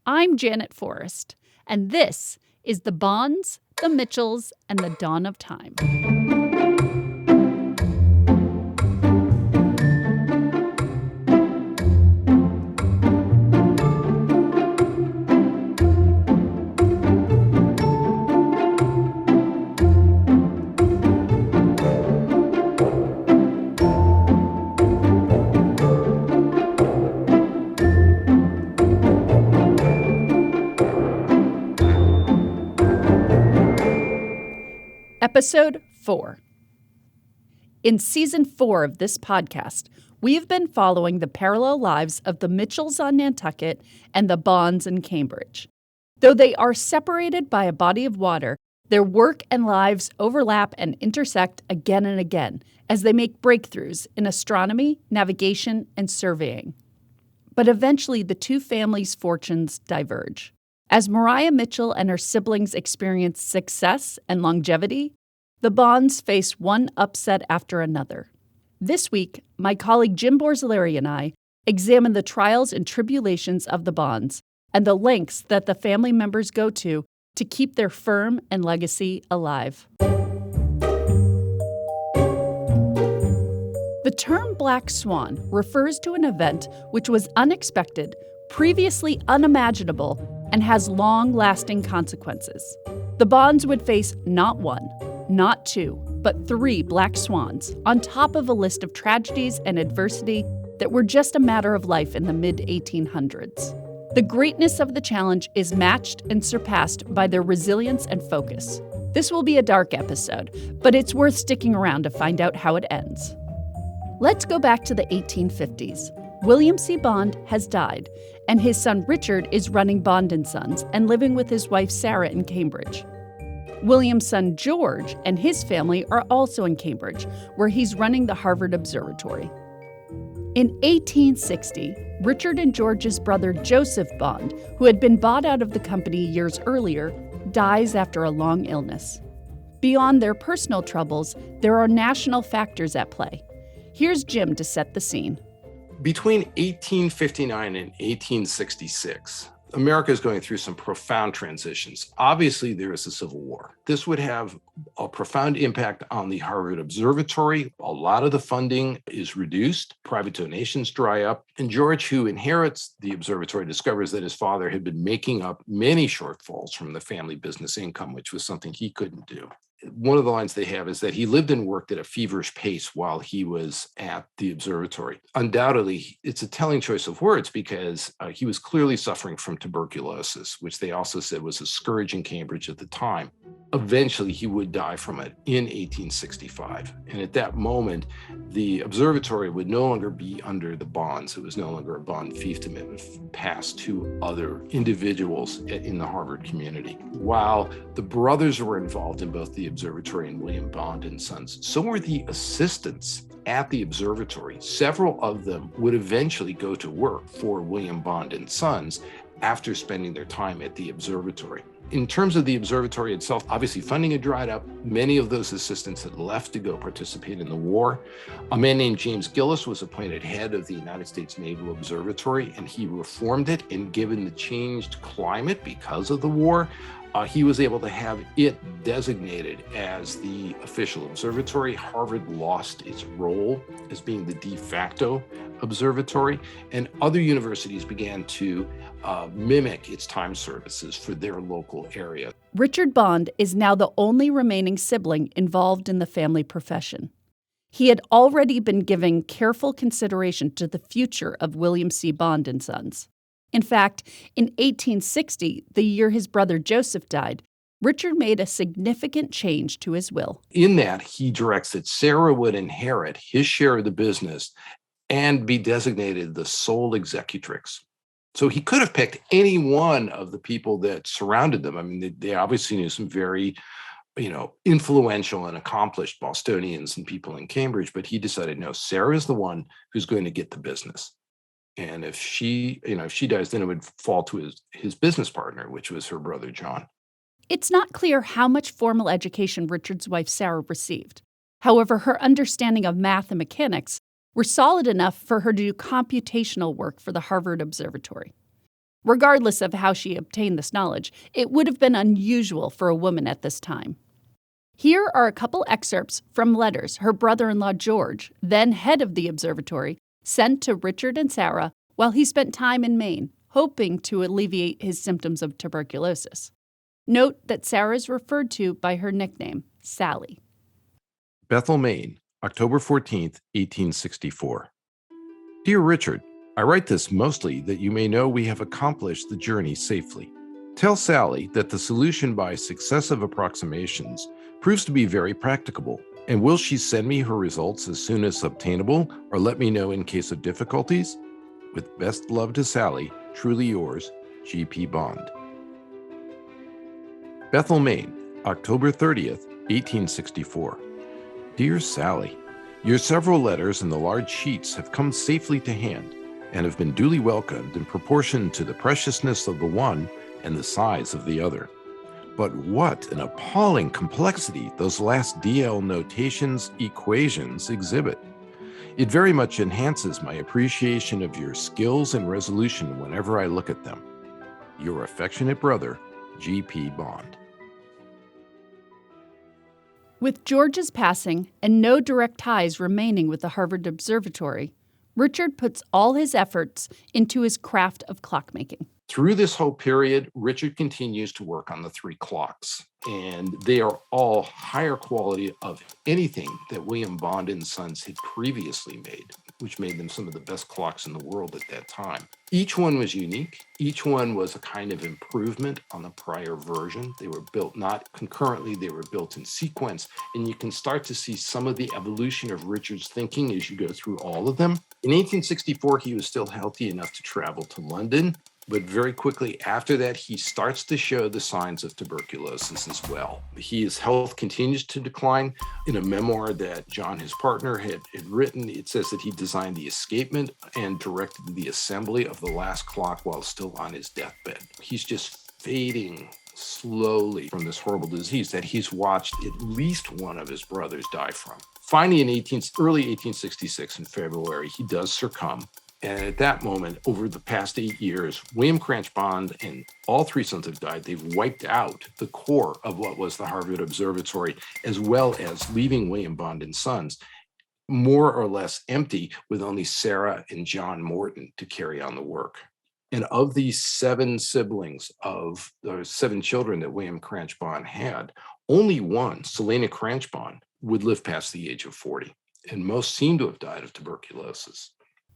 I'm Janet Forrest, and this is The Bonds, The Mitchells, and the Dawn of Time. Episode 4. In Season 4 of this podcast, we have been following the parallel lives of the Mitchells on Nantucket and the Bonds in Cambridge. Though they are separated by a body of water, their work and lives overlap and intersect again and again as they make breakthroughs in astronomy, navigation, and surveying. But eventually, the two families' fortunes diverge. As Mariah Mitchell and her siblings experience success and longevity, the Bonds face one upset after another. This week, my colleague Jim Borzilleri and I examine the trials and tribulations of the Bonds and the lengths that the family members go to keep their firm and legacy alive. The term Black Swan refers to an event which was unexpected, previously unimaginable, and has long-lasting consequences. The Bonds would face not one, not two, but 3 black swans on top of a list of tragedies and adversity that were just a matter of life in the mid-1800s. The greatness of the challenge is matched and surpassed by their resilience and focus. This will be a dark episode, but it's worth sticking around to find out how it ends. Let's go back to the 1850s. William C. Bond has died, and his son Richard is running Bond & Sons and living with his wife Sarah in Cambridge. William's son George and his family are also in Cambridge, where he's running the Harvard Observatory. In 1860, Richard and George's brother Joseph Bond, who had been bought out of the company years earlier, dies after a long illness. Beyond their personal troubles, there are national factors at play. Here's Jim to set the scene. Between 1859 and 1866, America is going through some profound transitions. Obviously, there is a Civil War. This would have a profound impact on the Harvard Observatory. A lot of the funding is reduced. Private donations dry up. And George, who inherits the observatory, discovers that his father had been making up many shortfalls from the family business income, which was something he couldn't do. One of the lines they have is that he lived and worked at a feverish pace while he was at the observatory. Undoubtedly, it's a telling choice of words because he was clearly suffering from tuberculosis, which they also said was a scourge in Cambridge at the time. Eventually, he would die from it in 1865. And at that moment, the observatory would no longer be under the Bonds. It was no longer a Bond fiefdom. It would pass to other individuals in the Harvard community. While the brothers were involved in both the observatory and William Bond & Sons, so were the assistants at the observatory. Several of them would eventually go to work for William Bond & Sons after spending their time at the observatory. In terms of the observatory itself, obviously funding had dried up. Many of those assistants had left to go participate in the war. A man named James Gillis was appointed head of the United States Naval Observatory, and he reformed it. And given the changed climate because of the war, he was able to have it designated as the official observatory. Harvard lost its role as being the de facto observatory, and other universities began to mimic its time services for their local area. Richard Bond is now the only remaining sibling involved in the family profession. He had already been giving careful consideration to the future of William C. Bond & Sons. In fact, in 1860, the year his brother Joseph died, Richard made a significant change to his will. In that, he directs that Sarah would inherit his share of the business and be designated the sole executrix. So he could have picked any one of the people that surrounded them. I mean, they obviously knew some very, influential and accomplished Bostonians and people in Cambridge, but he decided, no, Sarah is the one who's going to get the business. And if she dies, then it would fall to his business partner, which was her brother, John. It's not clear how much formal education Richard's wife, Sarah, received. However, her understanding of math and mechanics were solid enough for her to do computational work for the Harvard Observatory. Regardless of how she obtained this knowledge, it would have been unusual for a woman at this time. Here are a couple excerpts from letters her brother-in-law George, then head of the observatory, sent to Richard and Sarah while he spent time in Maine, hoping to alleviate his symptoms of tuberculosis. Note that Sarah is referred to by her nickname, Sally. Bethel, Maine, October 14th, 1864. Dear Richard, I write this mostly that you may know we have accomplished the journey safely. Tell Sally that the solution by successive approximations proves to be very practicable, and will she send me her results as soon as obtainable, or let me know in case of difficulties? With best love to Sally, truly yours, G.P. Bond. Bethel, Maine, October 30th, 1864. Dear Sally, your several letters and the large sheets have come safely to hand and have been duly welcomed in proportion to the preciousness of the one and the size of the other. But what an appalling complexity those last DL notations equations exhibit. It very much enhances my appreciation of your skills and resolution whenever I look at them. Your affectionate brother, G.P. Bond. With George's passing and no direct ties remaining with the Harvard Observatory, Richard puts all his efforts into his craft of clockmaking. Through this whole period, Richard continues to work on the three clocks, and they are all higher quality of anything that William Bond and Sons had previously made, which made them some of the best clocks in the world at that time. Each one was unique. Each one was a kind of improvement on the prior version. They were built not concurrently, they were built in sequence, and you can start to see some of the evolution of Richard's thinking as you go through all of them. In 1864, he was still healthy enough to travel to London. But very quickly after that, he starts to show the signs of tuberculosis as well. His health continues to decline. In a memoir that John, his partner, had written, it says that he designed the escapement and directed the assembly of the last clock while still on his deathbed. He's just fading slowly from this horrible disease that he's watched at least one of his brothers die from. Finally, in early 1866, in February, he does succumb. And at that moment, over the past 8 years, William Cranch Bond and all three sons have died. They've wiped out the core of what was the Harvard Observatory, as well as leaving William Bond and Sons more or less empty, with only Sarah and John Morton to carry on the work. And of these 7 siblings of the 7 children that William Cranch Bond had, only one, Selena Cranch Bond, would live past the age of 40. And most seem to have died of tuberculosis.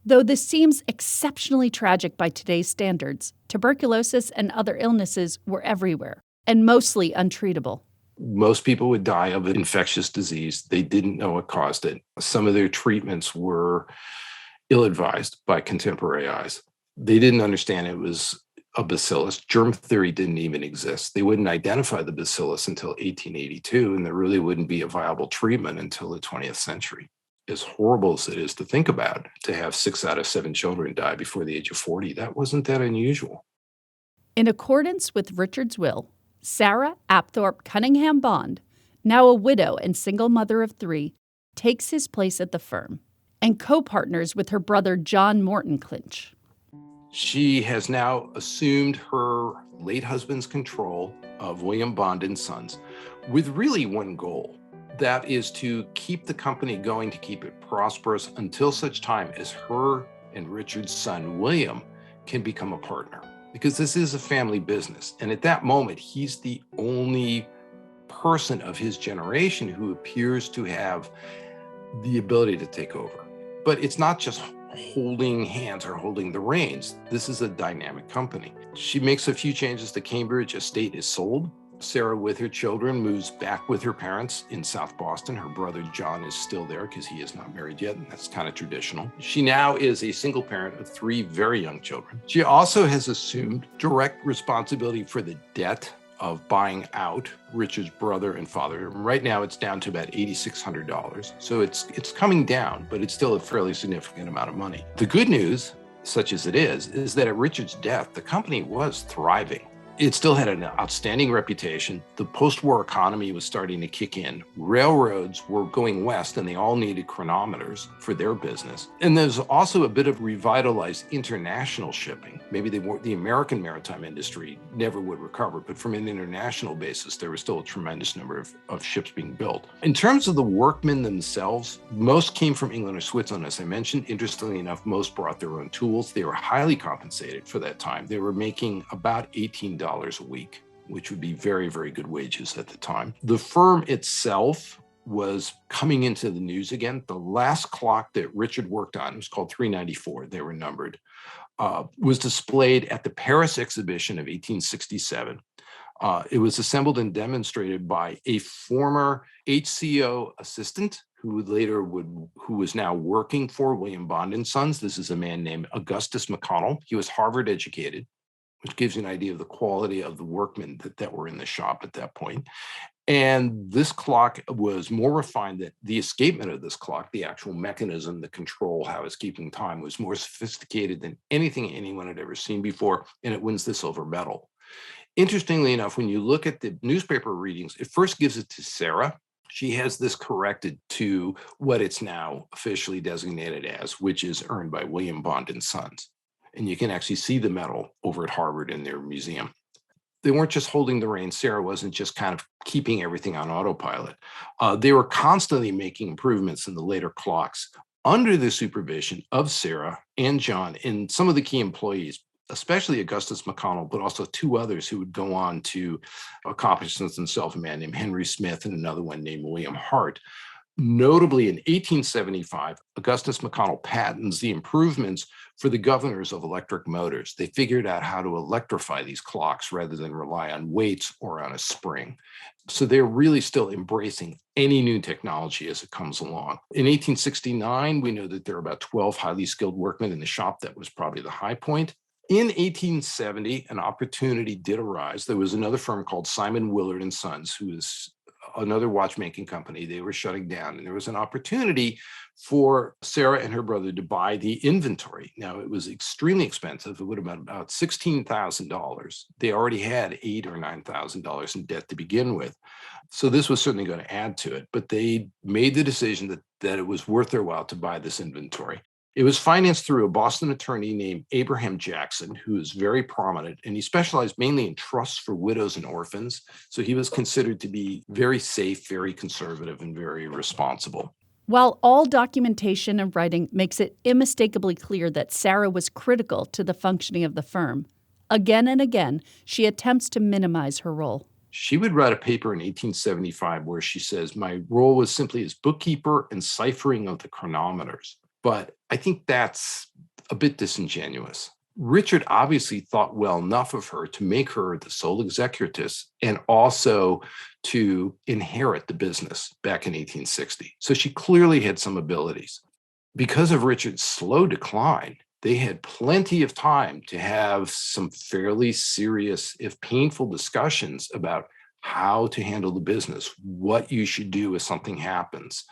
Though this seems exceptionally tragic by today's standards, tuberculosis and other illnesses were everywhere and mostly untreatable. Most people would die of an infectious disease. They didn't know what caused it. Some of their treatments were ill-advised by contemporary eyes. They didn't understand it was a bacillus. Germ theory didn't even exist. They wouldn't identify the bacillus until 1882, and there really wouldn't be a viable treatment until the 20th century. As horrible as it is to think about, to have 6 out of 7 children die before the age of 40, that wasn't that unusual. In accordance with Richard's will, Sarah Apthorpe Cunningham Bond, now a widow and single mother of 3, takes his place at the firm and co-partners with her brother John Morton Clinch. She has now assumed her late husband's control of William Bond and Sons with really one goal. That is to keep the company going, to keep it prosperous until such time as her and Richard's son, William, can become a partner. Because this is a family business. And at that moment, he's the only person of his generation who appears to have the ability to take over. But it's not just holding hands or holding the reins. This is a dynamic company. She makes a few changes. The Cambridge estate is sold. Sarah, with her children, moves back with her parents in South Boston. Her brother John is still there because he is not married yet, and that's kind of traditional. She now is a single parent of 3 very young children. She also has assumed direct responsibility for the debt of buying out Richard's brother and father. Right now, it's down to about $8,600. So it's coming down, but it's still a fairly significant amount of money. The good news, such as it is that at Richard's death, the company was thriving. It still had an outstanding reputation. The post-war economy was starting to kick in. Railroads were going west, and they all needed chronometers for their business. And there's also a bit of revitalized international shipping. Maybe the American maritime industry never would recover, but from an international basis, there was still a tremendous number of ships being built. In terms of the workmen themselves, most came from England or Switzerland, as I mentioned. Interestingly enough, most brought their own tools. They were highly compensated for that time. They were making about $18 a week, which would be very, very good wages at the time. The firm itself was coming into the news again. The last clock that Richard worked on, it was called 394, they were numbered, was displayed at the Paris exhibition of 1867. It was assembled and demonstrated by a former HCO assistant who was now working for William Bond and Sons. This is a man named Augustus McConnell. He was Harvard educated, which gives you an idea of the quality of the workmen that were in the shop at that point. And this clock was more refined. That the escapement of this clock, the actual mechanism, the control, how it's keeping time, was more sophisticated than anything anyone had ever seen before, and it wins the silver medal. Interestingly enough, when you look at the newspaper readings, it first gives it to Sarah. She has this corrected to what it's now officially designated as, which is earned by William Bond and Sons. And you can actually see the medal over at Harvard in their museum. They weren't just holding the reins. Sarah wasn't just kind of keeping everything on autopilot. They were constantly making improvements in the later clocks under the supervision of Sarah and John and some of the key employees, especially Augustus McConnell, but also two others who would go on to accomplish themselves, a man named Henry Smith and another one named William Hart. Notably, in 1875, Augustus McConnell patents the improvements for the governors of electric motors. They figured out how to electrify these clocks rather than rely on weights or on a spring. So they're really still embracing any new technology as it comes along. In 1869, we know that there are about 12 highly skilled workmen in the shop. That was probably the high point. In 1870, an opportunity did arise. There was another firm called Simon Willard and Sons, who was another watchmaking company. They were shutting down, and there was an opportunity for Sarah and her brother to buy the inventory. Now, it was extremely expensive. It would have been about $16,000. They already had $8,000 or $9,000 in debt to begin with. So this was certainly going to add to it, but they made the decision that it was worth their while to buy this inventory. It was financed through a Boston attorney named Abraham Jackson, who is very prominent, and he specialized mainly in trusts for widows and orphans. So he was considered to be very safe, very conservative, and very responsible. While all documentation and writing makes it unmistakably clear that Sarah was critical to the functioning of the firm, again and again, she attempts to minimize her role. She would write a paper in 1875 where she says, "My role was simply as bookkeeper and ciphering of the chronometers." But I think that's a bit disingenuous. Richard obviously thought well enough of her to make her the sole executrix and also to inherit the business back in 1860. So she clearly had some abilities. Because of Richard's slow decline, they had plenty of time to have some fairly serious, if painful, discussions about how to handle the business, what you should do if something happens,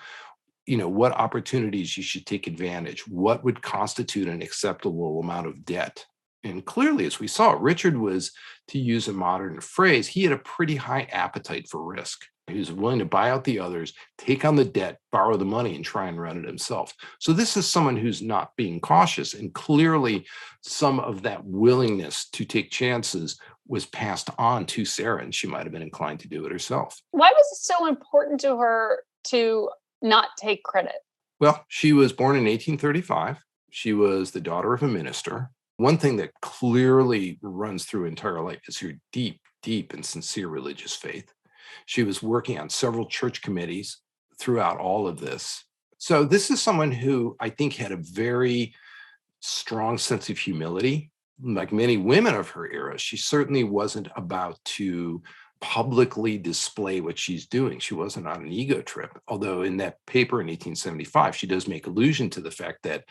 what opportunities you should take advantage, what would constitute an acceptable amount of debt. And clearly, as we saw, Richard was, to use a modern phrase, he had a pretty high appetite for risk. He was willing to buy out the others, take on the debt, borrow the money, and try and run it himself. So this is someone who's not being cautious. And clearly, some of that willingness to take chances was passed on to Sarah, and she might have been inclined to do it herself. Why was it so important to her to not take credit? Well, she was born in 1835. She was the daughter of a minister. One thing that clearly runs through her entire life is her deep, deep and sincere religious faith. She was working on several church committees throughout all of this. So this is someone who I think had a very strong sense of humility. Like many women of her era, she certainly wasn't about to publicly display what she's doing. She wasn't on an ego trip, although in that paper in 1875, she does make allusion to the fact that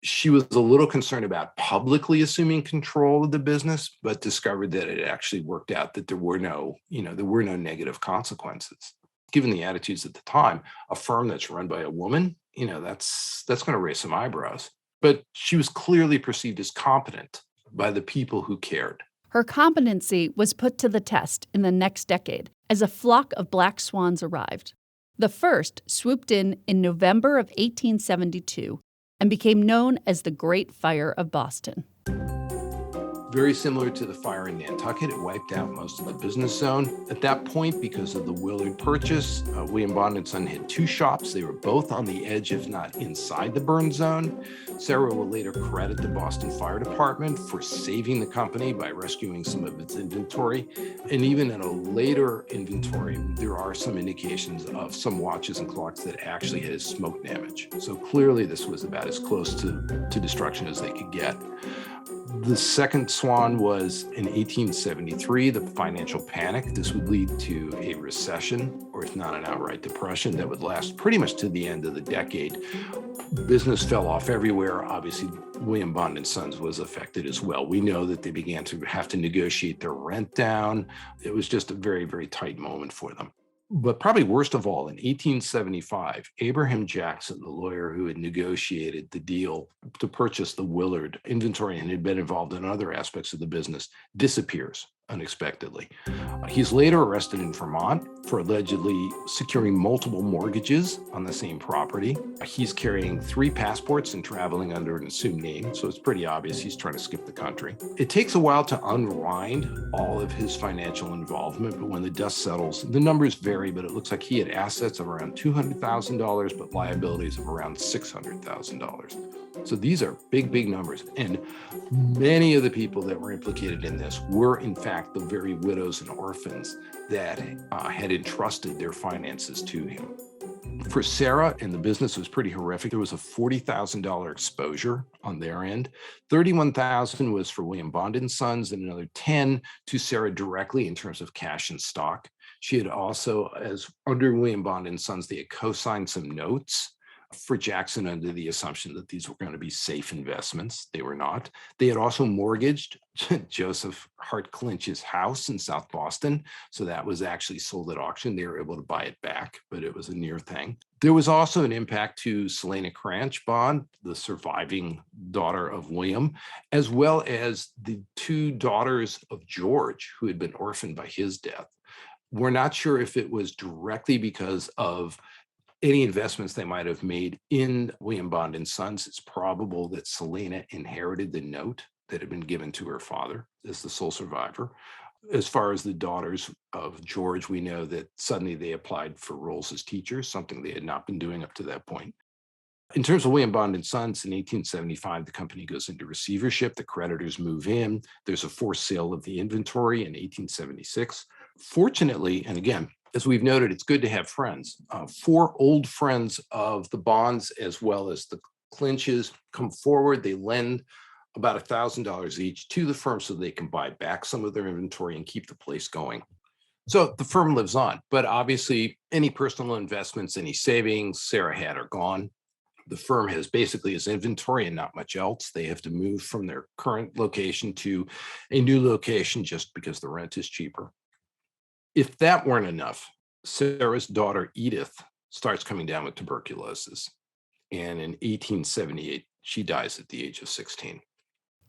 she was a little concerned about publicly assuming control of the business, but discovered that it actually worked out that there were no negative consequences. Given the attitudes at the time, a firm that's run by a woman, that's going to raise some eyebrows. But she was clearly perceived as competent by the people who cared. Her competency was put to the test in the next decade as a flock of black swans arrived. The first swooped in November of 1872 and became known as the Great Fire of Boston. Very similar to the fire in Nantucket, it wiped out most of the business zone. At that point, because of the Willard purchase, William Bond & Son had two shops. They were both on the edge, if not inside the burn zone. Sarah will later credit the Boston Fire Department for saving the company by rescuing some of its inventory. And even in a later inventory, there are some indications of some watches and clocks that actually had smoke damage. So clearly this was about as close to destruction as they could get. The second Swan was in 1873, the financial panic. This would lead to a recession, or if not an outright depression, that would last pretty much to the end of the decade. Business fell off everywhere. Obviously, William Bond & Sons was affected as well. We know that they began to have to negotiate their rent down. It was just a very, very tight moment for them. But probably worst of all, in 1875, Abraham Jackson, the lawyer who had negotiated the deal to purchase the Willard inventory and had been involved in other aspects of the business, disappears unexpectedly. He's later arrested in Vermont for allegedly securing multiple mortgages on the same property. He's carrying 3 passports and traveling under an assumed name, so it's pretty obvious he's trying to skip the country. It takes a while to unwind all of his financial involvement, but when the dust settles, the numbers vary, but it looks like he had assets of around $200,000, but liabilities of around $600,000. So these are big, big numbers. And many of the people that were implicated in this were, in fact, the very widows and orphans that had entrusted their finances to him. For Sarah and the business, it was pretty horrific. There was a $40,000 exposure on their end. $31,000 was for William Bond & Sons and another $10,000 to Sarah directly in terms of cash and stock. She had also, as under William Bond & Sons, they had co-signed some notes for Jackson under the assumption that these were going to be safe investments. They were not. They had also mortgaged Joseph Hart Clinch's house in South Boston. So that was actually sold at auction. They were able to buy it back, but it was a near thing. There was also an impact to Selena Cranch Bond, the surviving daughter of William, as well as the 2 daughters of George, who had been orphaned by his death. We're not sure if it was directly because of any investments they might have made in William Bond & Sons. It's probable that Selena inherited the note that had been given to her father as the sole survivor. As far as the daughters of George, we know that suddenly they applied for roles as teachers, something they had not been doing up to that point. In terms of William Bond & Sons, in 1875, the company goes into receivership. The creditors move in. There's a forced sale of the inventory in 1876. Fortunately, and again, as we've noted, it's good to have friends. 4 old friends of the Bonds as well as the Clinches come forward. They lend about $1,000 each to the firm so they can buy back some of their inventory and keep the place going. So the firm lives on, but obviously any personal investments, any savings Sarah had are gone. The firm has basically his inventory and not much else. They have to move from their current location to a new location just because the rent is cheaper. If that weren't enough, Sarah's daughter, Edith, starts coming down with tuberculosis. And in 1878, she dies at the age of 16.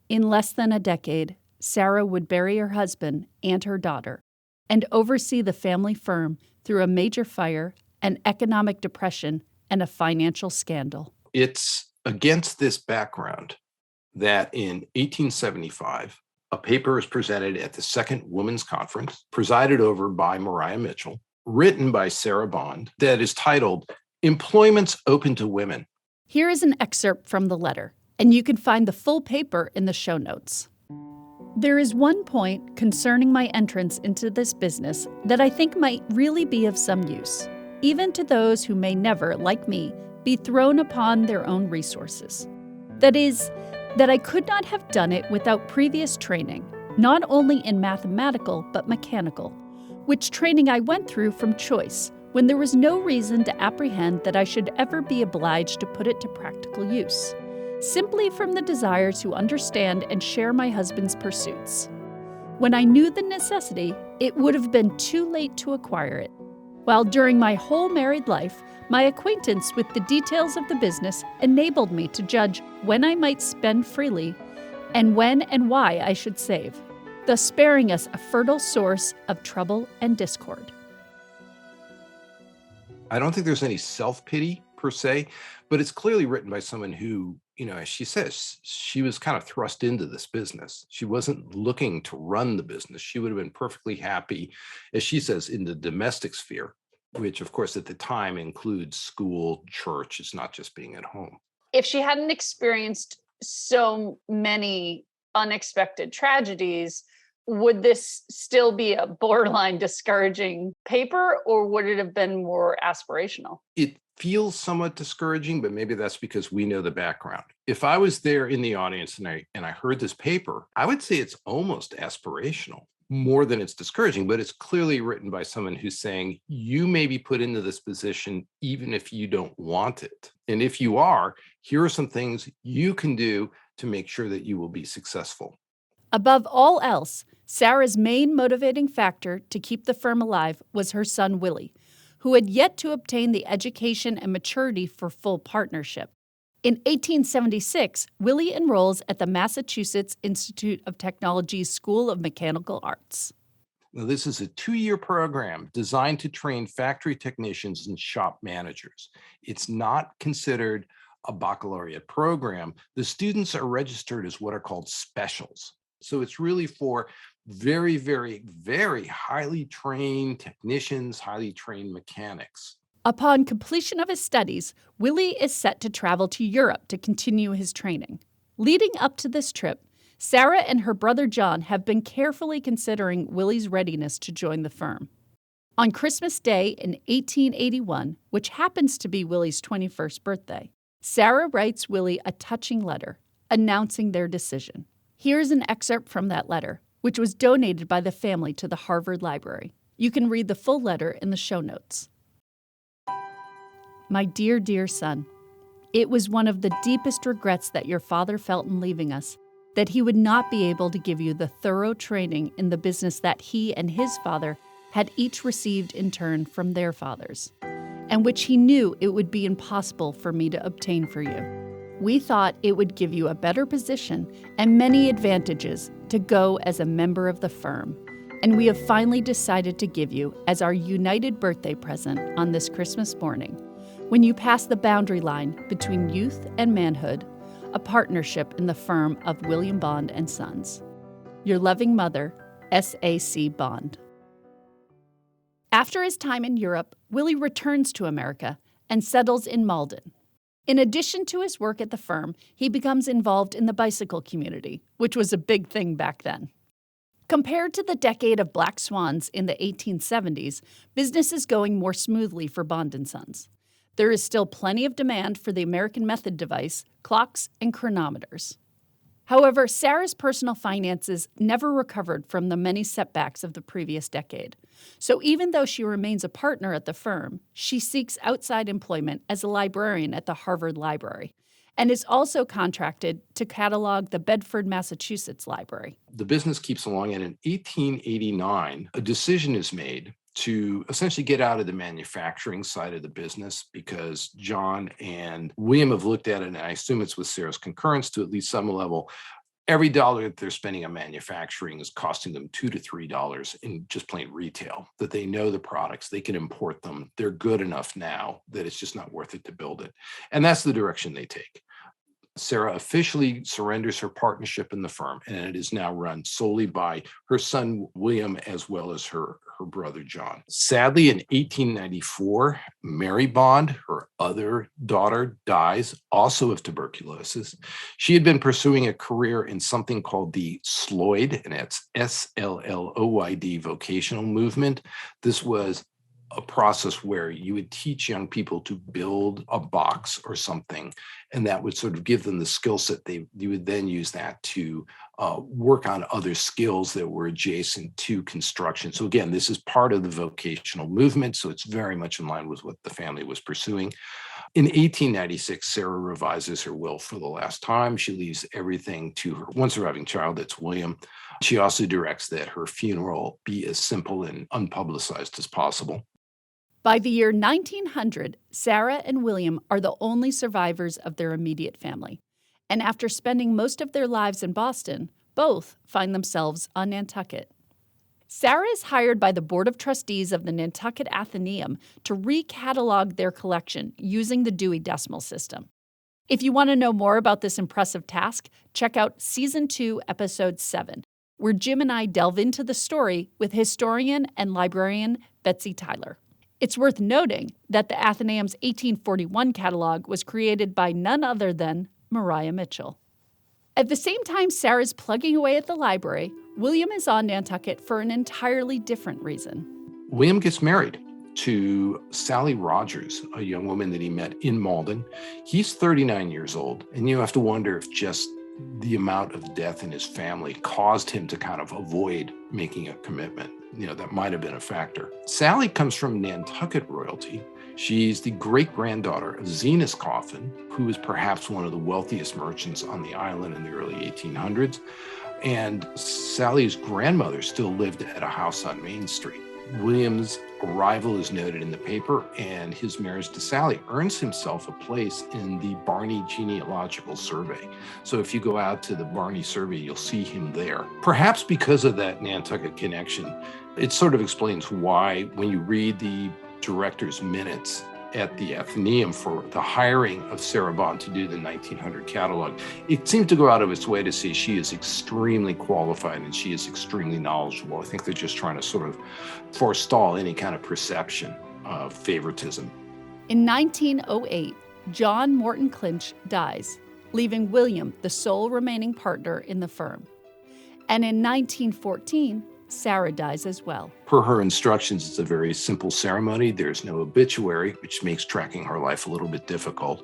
In less than a decade, Sarah would bury her husband and her daughter and oversee the family firm through a major fire, an economic depression, and a financial scandal. It's against this background that in 1875, a paper is presented at the Second Women's Conference, presided over by Maria Mitchell, written by Sarah Bond, that is titled, Employments Open to Women. Here is an excerpt from the letter, and you can find the full paper in the show notes. There is one point concerning my entrance into this business that I think might really be of some use, even to those who may never, like me, be thrown upon their own resources. That is, that I could not have done it without previous training, not only in mathematical but mechanical, which training I went through from choice, when there was no reason to apprehend that I should ever be obliged to put it to practical use, simply from the desire to understand and share my husband's pursuits. When I knew the necessity, it would have been too late to acquire it. While during my whole married life, my acquaintance with the details of the business enabled me to judge when I might spend freely and when and why I should save. thus sparing us a fertile source of trouble and discord. I don't think there's any self-pity per se, but it's clearly written by someone who, as she says, she was kind of thrust into this business. She wasn't looking to run the business. She would have been perfectly happy, as she says, in the domestic sphere, which of course at the time includes school, church. It's not just being at home. If she hadn't experienced so many unexpected tragedies, would this still be a borderline discouraging paper, or would it have been more aspirational? It feels somewhat discouraging, but maybe that's because we know the background. If I was there in the audience and I heard this paper, I would say it's almost aspirational more than it's discouraging, but it's clearly written by someone who's saying you may be put into this position even if you don't want it. And if you are, here are some things you can do to make sure that you will be successful. Above all else, Sarah's main motivating factor to keep the firm alive was her son Willie, who had yet to obtain the education and maturity for full partnership. In 1876, Willie enrolls at the Massachusetts Institute of Technology's School of Mechanical Arts. Now, this is a 2-year program designed to train factory technicians and shop managers. It's not considered a baccalaureate program. The students are registered as what are called specials. So it's really for very, very, very highly trained technicians, highly trained mechanics. Upon completion of his studies, Willie is set to travel to Europe to continue his training. Leading up to this trip, Sarah and her brother John have been carefully considering Willie's readiness to join the firm. On Christmas Day in 1881, which happens to be Willie's 21st birthday, Sarah writes Willie a touching letter announcing their decision. Here's an excerpt from that letter, which was donated by the family to the Harvard Library. You can read the full letter in the show notes. My dear, dear son, it was one of the deepest regrets that your father felt in leaving us, that he would not be able to give you the thorough training in the business that he and his father had each received in turn from their fathers, and which he knew it would be impossible for me to obtain for you. We thought it would give you a better position and many advantages to go as a member of the firm, and we have finally decided to give you, as our united birthday present on this Christmas morning, when you pass the boundary line between youth and manhood, a partnership in the firm of William Bond and Sons. Your loving mother, S.A.C. Bond. After his time in Europe, Willie returns to America and settles in Malden. In addition to his work at the firm, he becomes involved in the bicycle community, which was a big thing back then. Compared to the decade of black swans in the 1870s, business is going more smoothly for Bond and Sons. There is still plenty of demand for the American Method device, clocks, and chronometers. However, Sarah's personal finances never recovered from the many setbacks of the previous decade. So even though she remains a partner at the firm, she seeks outside employment as a librarian at the Harvard Library and is also contracted to catalog the Bedford, Massachusetts Library. The business keeps along, and in 1889, a decision is made to essentially get out of the manufacturing side of the business because John and William have looked at it, and I assume it's with Sarah's concurrence to at least some level. Every dollar that they're spending on manufacturing is costing them $2 to $3 in just plain retail, that they know the products, they can import them. They're good enough now that it's just not worth it to build it. And that's the direction they take. Sarah officially surrenders her partnership in the firm, and it is now run solely by her son, William, as well as her brother, John. Sadly, in 1894, Mary Bond, her other daughter, dies also of tuberculosis. She had been pursuing a career in something called the Sloyd, and that's SLLOYD vocational movement. This was a process where you would teach young people to build a box or something, and that would sort of give them the skill set. You would then use that to work on other skills that were adjacent to construction. So again, this is part of the vocational movement, so it's very much in line with what the family was pursuing. In 1896, Sarah revises her will for the last time. She leaves everything to her one surviving child, that's William. She also directs that her funeral be as simple and unpublicized as possible. By the year 1900, Sarah and William are the only survivors of their immediate family. And after spending most of their lives in Boston, Both find themselves on Nantucket. Sarah is hired by the Board of Trustees of the Nantucket Atheneum to recatalog their collection using the Dewey Decimal System. If you want to know more about this impressive task, check out Season 2, Episode 7, where Jim and I delve into the story with historian and librarian Betsy Tyler. It's worth noting that the Atheneum's 1841 catalog was created by none other than Maria Mitchell. At the same time Sarah's plugging away at the library, William is on Nantucket for an entirely different reason. William gets married to Sally Rogers, a young woman that he met in Malden. He's 39 years old, and you have to wonder if just the amount of death in his family caused him to kind of avoid making a commitment. That might have been a factor. Sally comes from Nantucket royalty. She's the great-granddaughter of Zenas Coffin, who was perhaps one of the wealthiest merchants on the island in the early 1800s. And Sally's grandmother still lived at a house on Main Street. William's arrival is noted in the paper, and his marriage to Sally earns himself a place in the Barney Genealogical Survey. So if you go out to the Barney Survey, you'll see him there. Perhaps because of that Nantucket connection, it sort of explains why, when you read the director's minutes at the Atheneum for the hiring of Sarah Bond to do the 1900 catalog, it seemed to go out of its way to say she is extremely qualified and she is extremely knowledgeable. I think they're just trying to sort of forestall any kind of perception of favoritism. In 1908, John Morton Clinch dies, leaving William the sole remaining partner in the firm. And in 1914, Sarah dies as well. Per her instructions, it's a very simple ceremony. There's no obituary, which makes tracking her life a little bit difficult.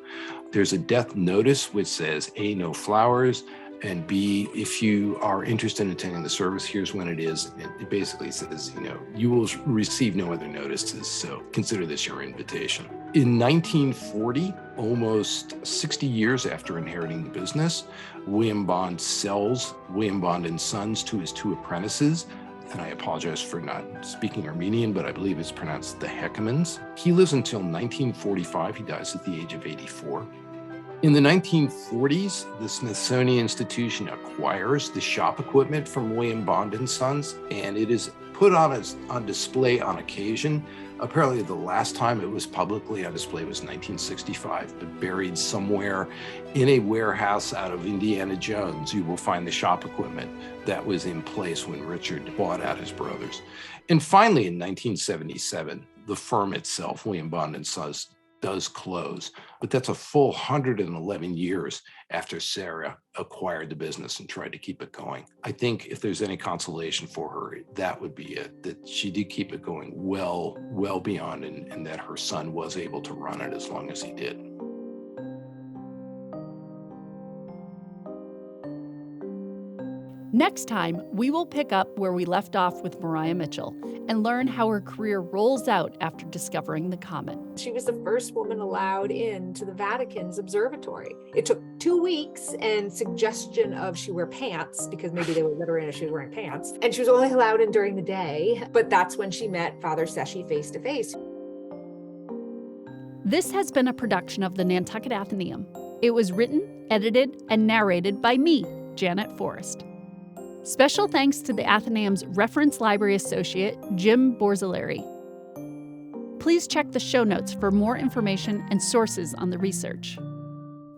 There's a death notice which says A, no flowers, and B, if you are interested in attending the service, here's when it is. It basically says, you will receive no other notices, so consider this your invitation. In 1940, almost 60 years after inheriting the business, William Bond sells William Bond & Sons to his two apprentices. And I apologize for not speaking Armenian, but I believe it's pronounced the Heckmans. He lives until 1945. He dies at the age of 84. In the 1940s, the Smithsonian Institution acquires the shop equipment from William Bond & Sons, and it is put on display on occasion. Apparently, the last time it was publicly on display was 1965, but buried somewhere in a warehouse out of Indiana Jones, you will find the shop equipment that was in place when Richard bought out his brothers. And finally, in 1977, the firm itself, William Bond & Sons, does close, but that's a full 111 years after Sarah acquired the business and tried to keep it going. I think if there's any consolation for her, that would be it, that she did keep it going well beyond, and that her son was able to run it as long as he did. Next time, we will pick up where we left off with Maria Mitchell and learn how her career rolls out after discovering the comet. She was the first woman allowed into the Vatican's observatory. It took 2 weeks and suggestion of she wear pants, because maybe they would let her in if she was wearing pants. And she was only allowed in during the day, but that's when she met Father Secchi face to face. This has been a production of the Nantucket Atheneum. It was written, edited, and narrated by me, Janet Forrest. Special thanks to the Atheneum's Reference Library Associate, Jim Borzilleri. Please check the show notes for more information and sources on the research.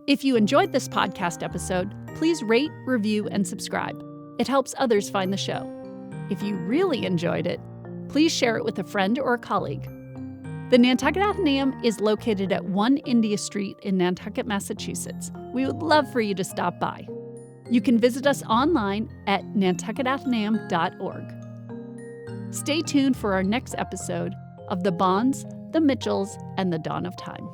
If you enjoyed this podcast episode, please rate, review, and subscribe. It helps others find the show. If you really enjoyed it, please share it with a friend or a colleague. The Nantucket Atheneum is located at 1 India Street in Nantucket, Massachusetts. We would love for you to stop by. You can visit us online at nantucketatheneum.org. Stay tuned for our next episode of The Bonds, the Mitchells, and the Dawn of Time.